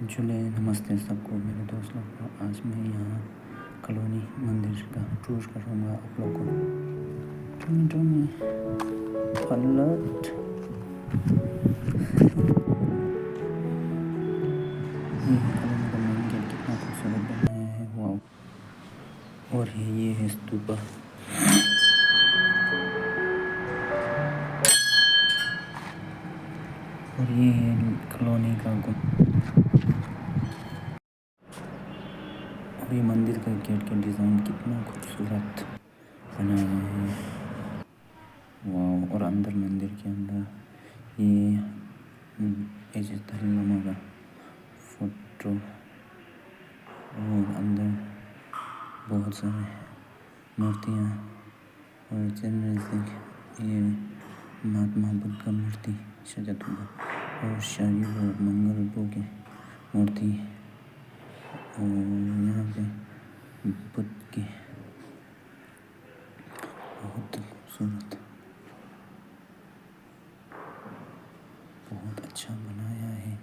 चले नमस्ते सबको मेरे दोस्त लोग को। आज मैं यहाँ कॉलोनी मंदिर का टूर करूँगा आप लोग को। टोनी पलट ये कॉलोनी का मेन गेट कितना खूबसूरत बनाया है, वाह। और ये है स्तूपा। और ये है कॉलोनी का और ये मंदिर का गेट का डिज़ाइन कितना खूबसूरत बनाया है, वाह। और अंदर मंदिर के अंदर ये दहलीनुमा का फोटो और अंदर बहुत सारे मूर्तियाँ और ये महात्मा बुद्ध का मूर्ति सजाता हुआ और शाही और मंगल बुद्ध की मूर्ति और यहाँ पे बुद्ध की बहुत खूबसूरत बहुत अच्छा बनाया है।